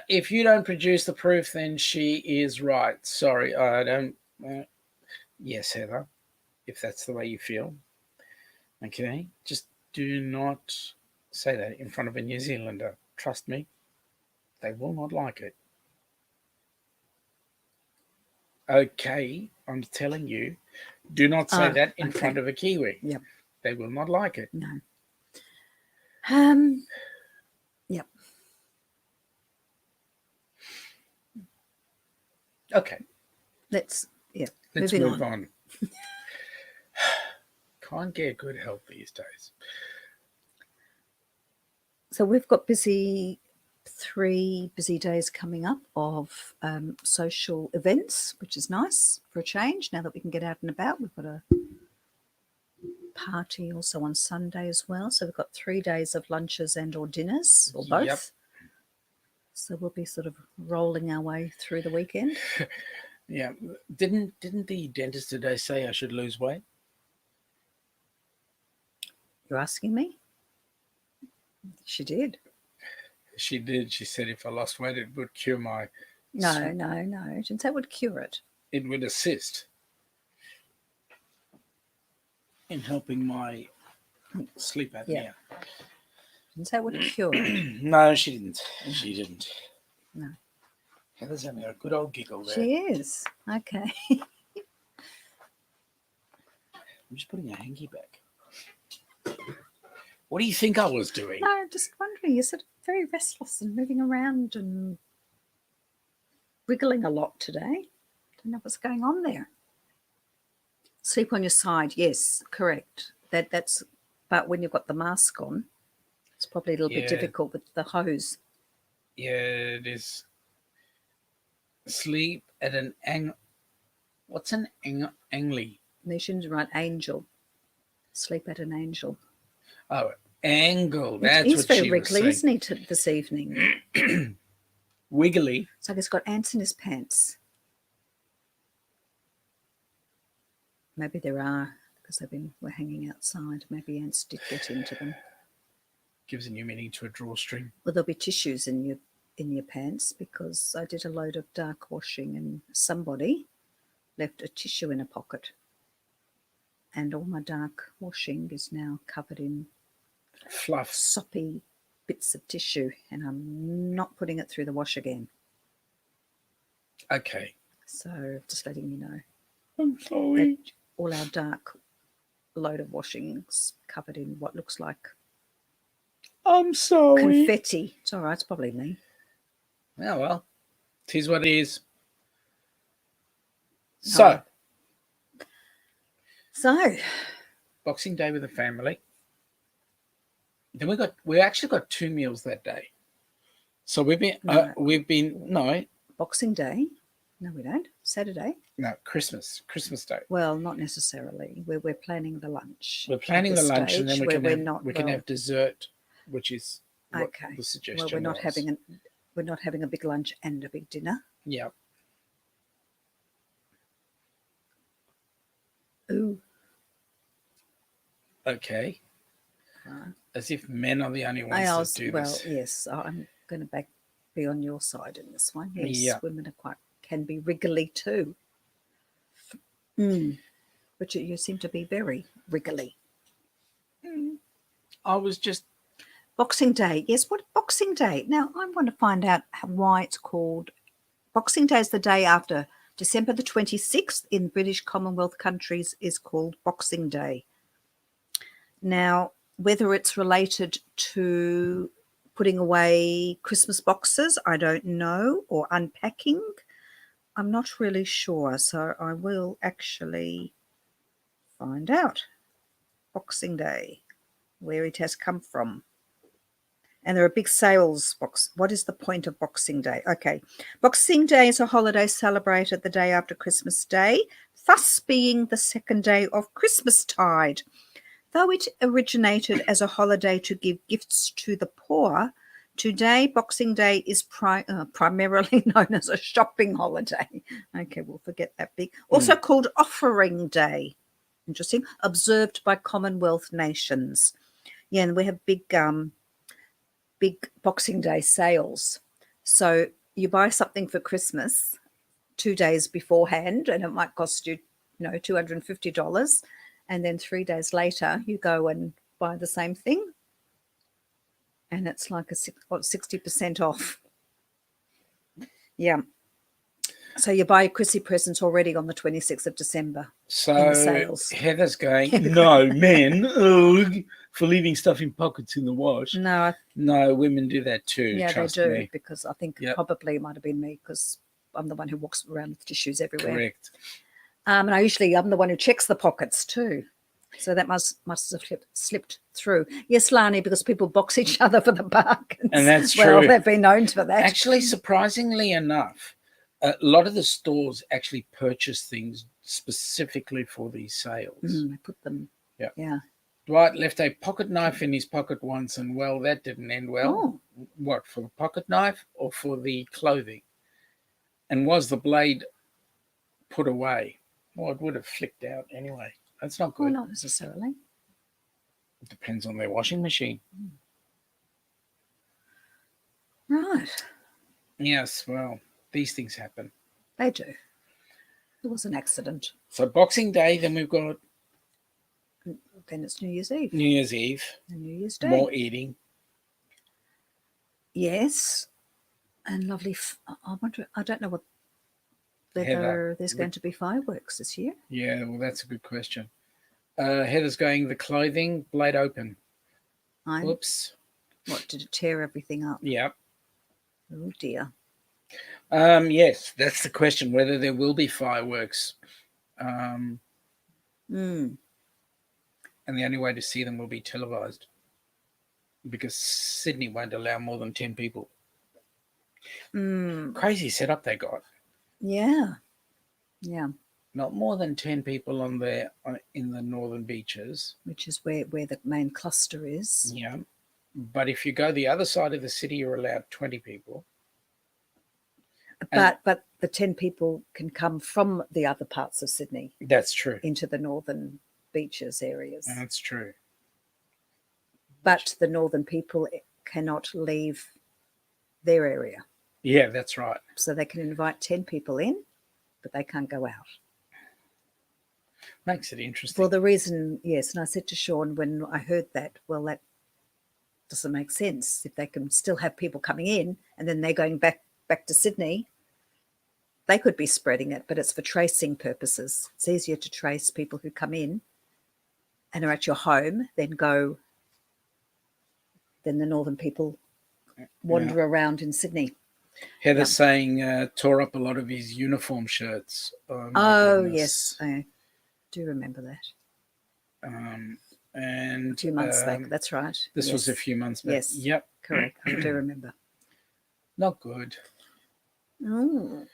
If you don't produce the proof, then she is right. Sorry, I don't. Yes, Heather, if that's the way you feel. Okay, just do not say that in front of a New Zealander. Trust me, they will not like it. Okay, I'm telling you, do not say that in front of a Kiwi. Yep. They will not like it. No. Yep. Okay. Let's Let's moving move on. on. Can't get good help these days. So we've got 3 busy days coming up of social events, which is nice for a change. Now that we can get out and about, we've got a party also on Sunday as well. So we've got 3 days of lunches and or dinners, or both. Yep. So we'll be sort of rolling our way through the weekend. Yeah. Didn't the dentist today say I should lose weight? You're asking me? She did. She did. She said if I lost weight, it would cure my... No. She didn't say it would cure it. It would assist in helping my sleep apnea. Yeah. Didn't say it would cure it. No, she didn't. She didn't. No. Heather's having a good old giggle there. She is. Okay. I'm just putting a hanky back. What do you think I was doing? No, I'm just wondering. You're sort of very restless and moving around and wriggling a lot today. Don't know what's going on there. Sleep on your side. Yes, correct. That's. But when you've got the mask on, it's probably a little bit difficult with the hose. Yeah, it is. Sleep at an angle. What's an angly? You shouldn't write angel. Sleep at an angel. Oh, angle. That's He's what very she was wriggly, saying. isn't he, this evening? Wiggly. It's like he's got ants in his pants. Maybe there are, because we're hanging outside. Maybe ants did get into them. Gives a new meaning to a drawstring. Well, there'll be tissues in your pants, because I did a load of dark washing and somebody left a tissue in a pocket. And all my dark washing is now covered in Fluff. soppy bits of tissue, and I'm not putting it through the wash again. Okay. So just letting you know. I'm sorry. That all our dark load of washings covered in what looks like I'm sorry. confetti. It's all right. It's probably me. Yeah, well, tis what it is. Oh. So, Boxing Day with the family. Then we actually got 2 meals that day. So we've been Boxing Day. No, we don't. Saturday. No, Christmas Day. Well, not necessarily. We're planning the lunch. We're planning the lunch, and then we can have dessert, which is what the suggestion was. Well, we're not having a big lunch and a big dinner. Yeah. Ooh. Okay. As if men are the only ones that do this. Well, yes, I'm going to be on your side in this one. Yes, yeah. Women can be wriggly too. But you seem to be very wriggly. I was just... Boxing Day. Yes, what Boxing Day? Now, I want to find out why it's called... Boxing Day is the day after December the 26th in British Commonwealth countries is called Boxing Day. Now, whether it's related to putting away Christmas boxes, I don't know, or unpacking, I'm not really sure. So I will actually find out. Boxing Day, where it has come from. And there are big sales box. What is the point of Boxing Day? Okay. Boxing Day is a holiday celebrated the day after Christmas Day, thus being the second day of Christmastide. Though it originated as a holiday to give gifts to the poor, today Boxing Day is primarily known as a shopping holiday. Okay, we'll forget that big. Also called Offering Day. Interesting. Observed by Commonwealth nations. Yeah, and we have big Boxing Day sales. So you buy something for Christmas 2 days beforehand, and it might cost you, $250. And then 3 days later, you go and buy the same thing, and it's like 60% off. Yeah. So you buy Chrissy presents already on the 26th of December. So Heather's going, no, men, for leaving stuff in pockets in the wash. No, women do that too. Yeah, trust they do, me. because I think probably it might have been me, because I'm the one who walks around with tissues everywhere. Correct. And I'm the one who checks the pockets too. So that must have slipped through. Yes, Lani, because people box each other for the bargains. And that's well, true. they've been known for that. Actually, surprisingly enough, a lot of the stores actually purchase things specifically for these sales. They put them. Yeah. Dwight left a pocket knife in his pocket once, and well, that didn't end well. Oh. What, for the pocket knife or for the clothing? And was the blade put away? Well, it would have flicked out anyway. That's not good. Well, not necessarily. It depends on their washing machine. Right. Yes, well, these things happen. They do. It was an accident. So Boxing Day, then we've got... Then it's New Year's Eve. New Year's Eve. And New Year's Day. More eating. Yes. And lovely... I wonder... I don't know whether there's going to be fireworks this year. Yeah, well, that's a good question. Heather's going, the clothing, blade open. Oops. What, did it tear everything up? Yep. Oh, dear. Yes, that's the question, whether there will be fireworks. And the only way to see them will be televised, because Sydney won't allow more than 10 people. Crazy setup they got. Yeah. Yeah. Not more than 10 people in the northern beaches. Which is where the main cluster is. Yeah. But if you go the other side of the city, you're allowed 20 people. But the 10 people can come from the other parts of Sydney. That's true. Into the northern beaches areas. That's true. But the northern people cannot leave their area. Yeah, that's right. So they can invite 10 people in, but they can't go out. Makes it interesting. For the reason, yes, and I said to Sean when I heard that, well, that doesn't make sense. If they can still have people coming in and then they're going back to Sydney, they could be spreading it, but it's for tracing purposes. It's easier to trace people who come in and are at your home than the northern people wander around in Sydney. Heather's saying tore up a lot of his uniform shirts. Oh, yes, I do remember that. And a few months back, that's right. This was a few months back. Yes. Yep. Correct. I do remember. Not good. Oh.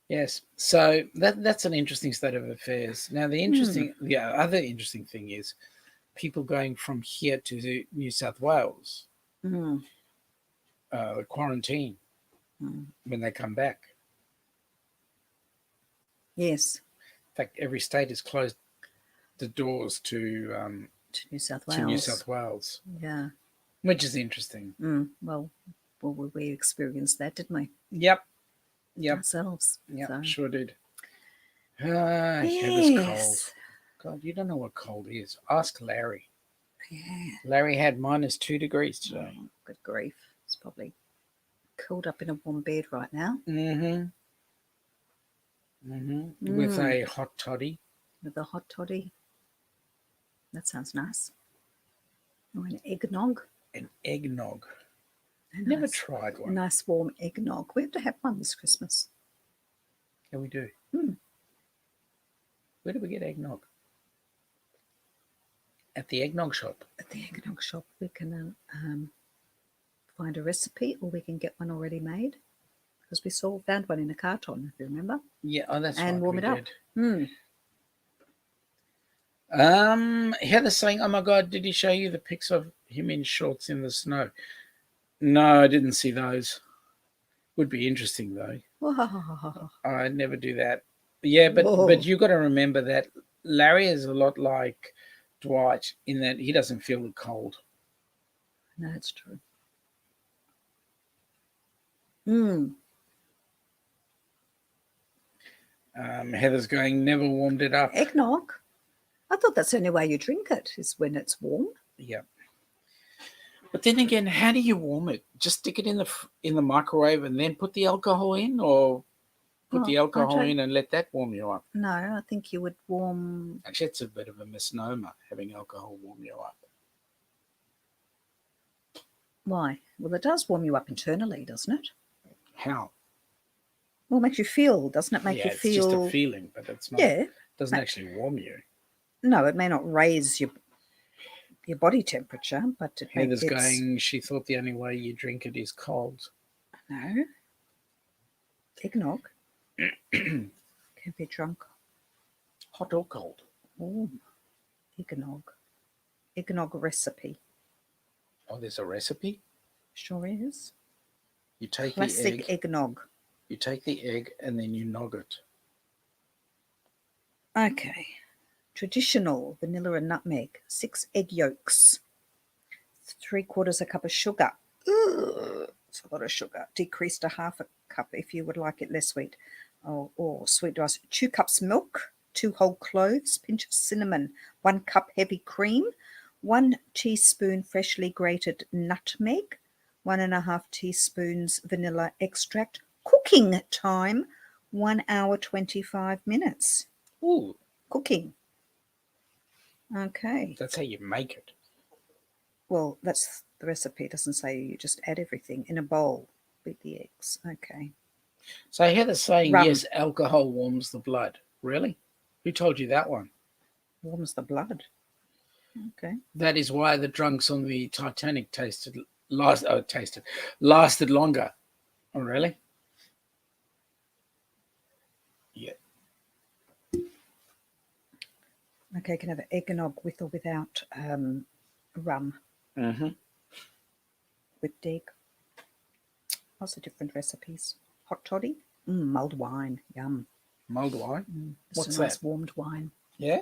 Yes. So that's an interesting state of affairs. Now, the other interesting thing is people going from here to New South Wales, the quarantine when they come back. Yes. In fact, every state has closed the doors to New South Wales. Yeah. Which is interesting. Well, we experienced that, didn't we? Yep. Ourselves. Yep, so. Sure did. It was cold. God, you don't know what cold is. Ask Larry. Yeah. Larry had -2 degrees today. Oh, good grief. It's probably curled up in a warm bed right now. With a hot toddy. With a hot toddy. That sounds nice. Or an eggnog. An eggnog. Never tried one. Nice warm eggnog. We have to have one this Christmas. Yeah, we do. Where do we get eggnog? At the eggnog shop. At the eggnog shop, we can find a recipe, or we can get one already made. Because we found one in a carton, if you remember. Yeah, that's right. And warm it up. Heather's saying, "Oh my God, did he show you the pics of him in shorts in the snow?" No, I didn't see those. Would be interesting though. I'd never do that. Yeah, but you got to remember that Larry is a lot like Dwight in that he doesn't feel the cold. No, that's true. Heather's going, never warmed it up. Eggnog? I thought that's the only way you drink it, is when it's warm. Yeah. But then again, how do you warm it? Just stick it in the microwave and then put the alcohol in, or put the alcohol in and let that warm you up? No, I think you would warm... Actually, it's a bit of a misnomer, having alcohol warm you up. Why? Well, it does warm you up internally, doesn't it? How? Well, it makes you feel, doesn't it? Make you it's feel. just a feeling, but it's not. Yeah. Doesn't actually warm you. No, it may not raise your body temperature, but it Heather's makes going, she thought the only way you drink it is cold. No. Eggnog can be drunk Hot or cold? Oh, eggnog. Eggnog recipe. Oh, there's a recipe? Sure is. You take Classic the egg. eggnog. You take the egg and then you nog it. Okay. Traditional vanilla and nutmeg. 6 egg yolks. 3/4 cup of sugar. Ugh, it's a lot of sugar. Decrease to 1/2 cup if you would like it less sweet. Or sweet to us. 2 cups milk. 2 whole cloves. Pinch of cinnamon. 1 cup heavy cream. 1 teaspoon freshly grated nutmeg. 1.5 teaspoons vanilla extract. Cooking time 1 hour 25 minutes. Ooh. Cooking. Okay. That's how you make it. Well, that's the recipe. It doesn't say you just add everything in a bowl. Beat the eggs. Okay. So Heather's saying, Rum. yes, alcohol warms the blood. Really? Who told you that one? Warms the blood. Okay. That is why the drunks on the Titanic lasted longer. Oh, really? Yeah. Okay, can have an eggnog with or without rum. Mm-hmm. Whipped egg. Lots of different recipes. Hot toddy. Mulled wine. Yum. Mulled wine? Just What's a nice that? warmed wine. Yeah?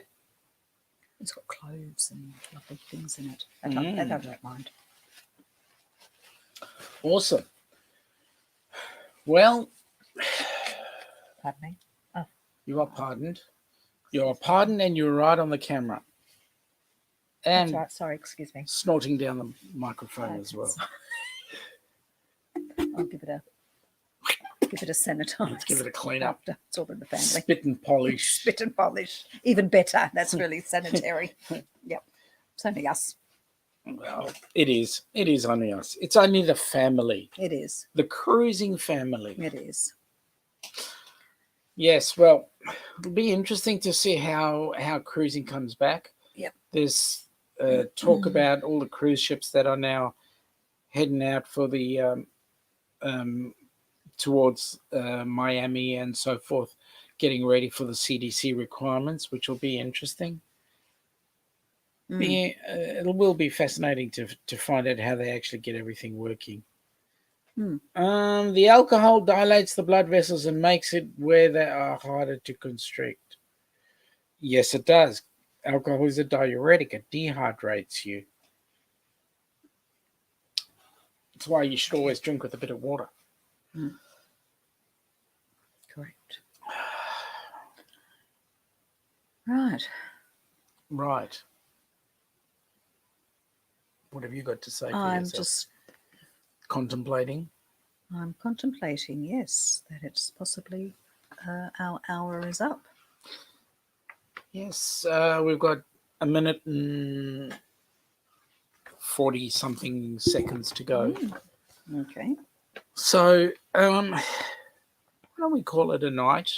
It's got cloves and lovely things in it. That I don't mind. Awesome. Well, Pardon me. Oh. you are pardoned. You are pardoned and you're right on the camera. And That's right. Sorry, excuse me. snorting down the microphone as well. I'll give it a sanitize. Let's give it a clean up. After it's all in the family. Spit and polish. Spit and polish. Even better. That's really sanitary. Yep. It's only us. Well, it is. It is only us. It's only the family. It is. The cruising family. It is. Yes, well, it'll be interesting to see how cruising comes back. Yep. There's talk about all the cruise ships that are now heading out for the towards Miami and so forth, getting ready for the CDC requirements, which will be interesting. It will be fascinating to find out how they actually get everything working. The alcohol dilates the blood vessels and makes it where they are harder to constrict. Yes, it does. Alcohol is a diuretic. It dehydrates you. That's why you should always drink with a bit of water. Correct. Right. Right. What have you got to say for I'm yourself? just Contemplating. I'm contemplating, yes, that it's possibly our hour is up. Yes, we've got a minute and 40-something seconds to go. Okay. So, why don't we call it a night?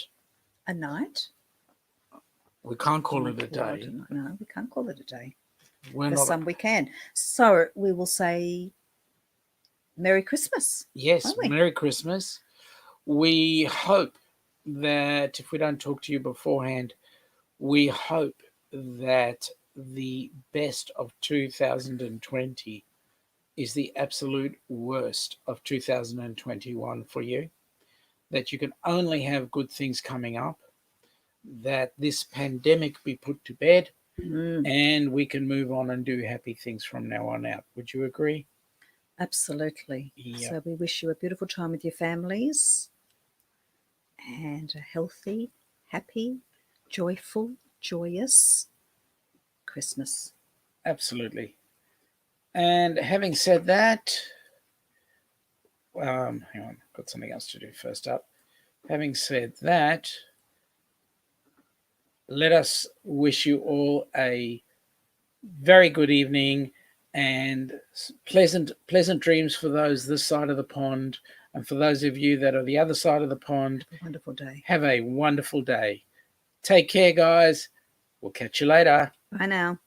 A night? We can't call it a day. No, we can't call it a day. We're For not. some we can. So we will say Merry Christmas. Yes, won't we? Merry Christmas. We hope that if we don't talk to you beforehand, we hope that the best of 2020 is the absolute worst of 2021 for you, that you can only have good things coming up, that this pandemic be put to bed, and we can move on and do happy things from now on out. Would you agree? Absolutely. Yep. So we wish you a beautiful time with your families and a healthy, happy, joyful, joyous Christmas. Absolutely. And having said that, hang on, got something else to do first up. Having said that, let us wish you all a very good evening and pleasant dreams for those this side of the pond. And for those of you that are the other side of the pond, Have a wonderful day. have a wonderful day. Take care, guys. We'll catch you later. Bye now.